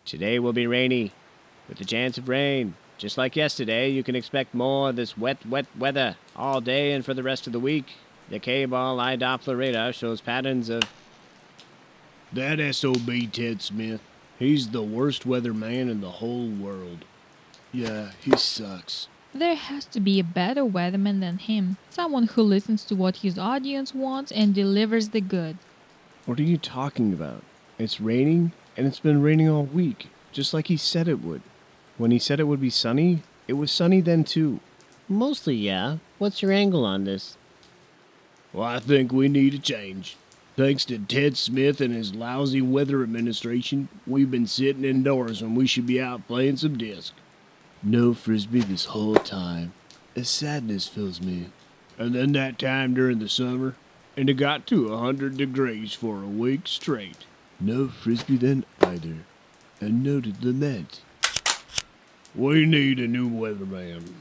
Today will be rainy, with a chance of rain. Just like yesterday, you can expect more of this wet weather all day and for the rest of the week. The K-ball eye Doppler radar shows patterns of... That SOB Ted Smith, he's the worst weatherman in the whole world. Yeah, he sucks. There has to be a better weatherman than him. Someone who listens to what his audience wants and delivers the goods. What are you talking about? It's raining, and it's been raining all week, just like he said it would. When he said it would be sunny, it was sunny then too. Mostly, yeah. What's your angle on this? Well, I think we need a change. Thanks to Ted Smith and his lousy weather administration, we've been sitting indoors when we should be out playing some disc. No Frisbee this whole time. A sadness fills me. And then that time during the summer, and it got to 100 degrees for a week straight. No Frisbee then either. A noted lament. We need a new weatherman.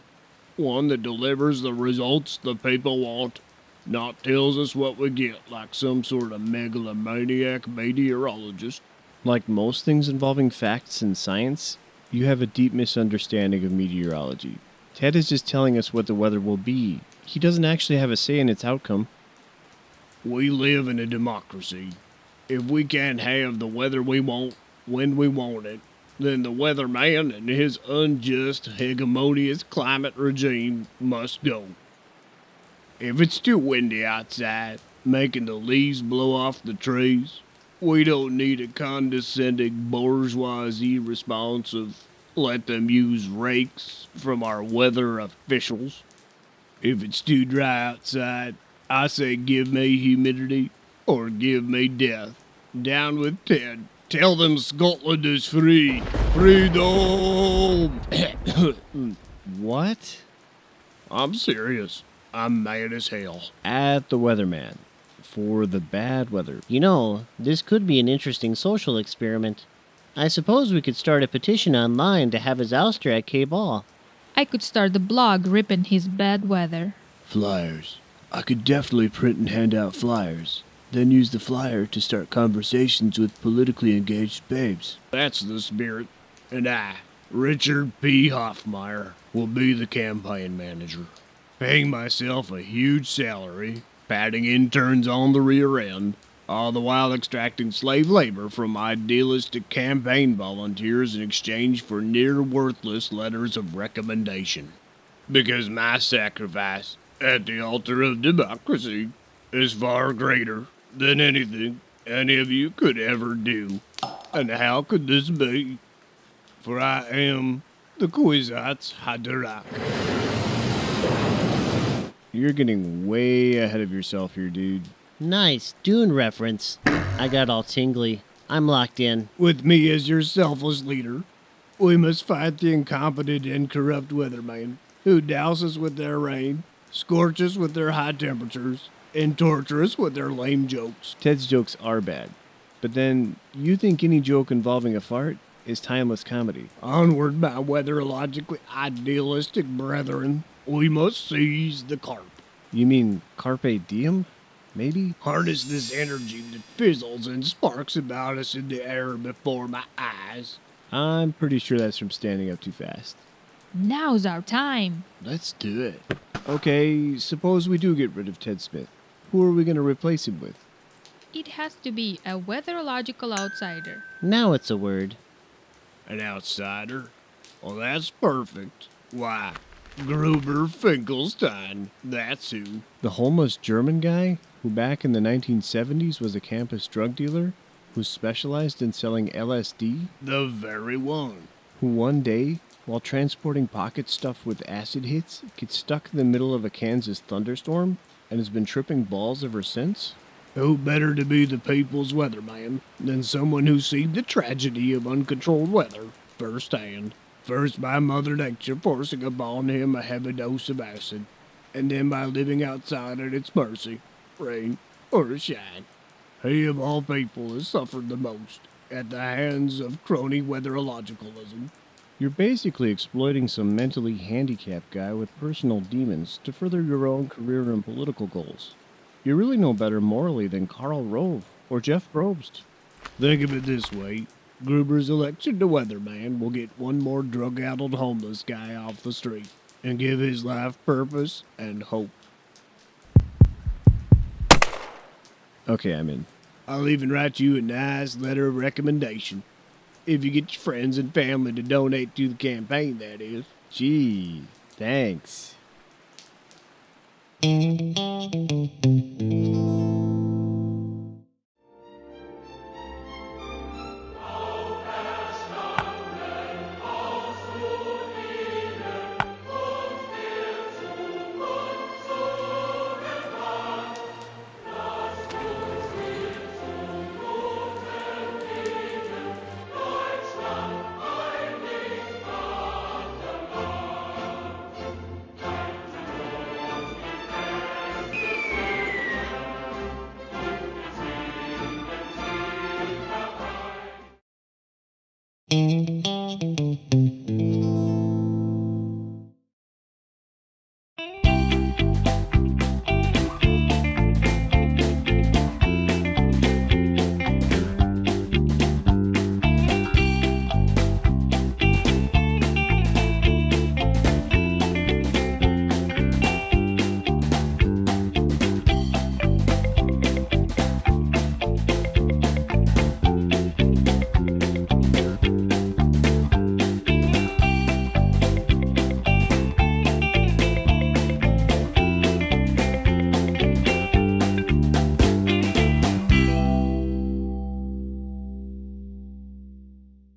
One that delivers the results the people want, not tells us what we get like some sort of megalomaniac meteorologist. Like most things involving facts and science, you have a deep misunderstanding of meteorology. Ted is just telling us what the weather will be. He doesn't actually have a say in its outcome. We live in a democracy. If we can't have the weather we want when we want it, then the weatherman and his unjust, hegemonious climate regime must go. If it's too windy outside, making the leaves blow off the trees, we don't need a condescending bourgeoisie response of let them use rakes from our weather officials. If it's too dry outside, I say give me humidity or give me death. Down with Ted. Tell them Scotland is free. Freedom! What? I'm serious. I'm mad as hell. At the weatherman. For the bad weather. You know, this could be an interesting social experiment. I suppose we could start a petition online to have his ouster at K-Ball. I could start a blog ripping his bad weather. Flyers. I could definitely print and hand out flyers. Then use the flyer to start conversations with politically engaged babes. That's the spirit. And I, Richard P. Hoffmeyer, will be the campaign manager. Paying myself a huge salary, patting interns on the rear end, all the while extracting slave labor from idealistic campaign volunteers in exchange for near-worthless letters of recommendation. Because my sacrifice at the altar of democracy is far greater than anything any of you could ever do. And how could this be? For I am the Kwisatz Haderach. You're getting way ahead of yourself here, dude. Nice Dune reference. I got all tingly. I'm locked in. With me as your selfless leader, we must fight the incompetent and corrupt weathermen who douse us with their rain, scorch us with their high temperatures, and torture us with their lame jokes. Ted's jokes are bad. But then, you think any joke involving a fart is timeless comedy. Onward, my weatherologically idealistic brethren. We must seize the carp. You mean carpe diem? Maybe? Harness this energy that fizzles and sparks about us in the air before my eyes. I'm pretty sure that's from standing up too fast. Now's our time. Let's do it. Okay, suppose we do get rid of Ted Smith. Who are we going to replace him with? It has to be a weatherological outsider. Now it's a word. An outsider? Well, that's perfect. Why, Gruber Finklestein, that's who. The homeless German guy who back in the 1970s was a campus drug dealer who specialized in selling LSD? The very one. Who one day, while transporting pocket stuff with acid hits, gets stuck in the middle of a Kansas thunderstorm and has been tripping balls ever since? Who better to be the people's weatherman than someone who's seen the tragedy of uncontrolled weather firsthand? First by Mother Nature forcing upon him a heavy dose of acid, and then by living outside at its mercy, rain or shine. He of all people has suffered the most at the hands of crony weatherologicalism. You're basically exploiting some mentally handicapped guy with personal demons to further your own career and political goals. You're really no better morally than Karl Rove or Jeff Probst. Think of it this way. Gruber's election to weatherman will get one more drug-addled homeless guy off the street and give his life purpose and hope. Okay, I'm in. I'll even write you a nice letter of recommendation. If you get your friends and family to donate to the campaign, that is. Gee, thanks.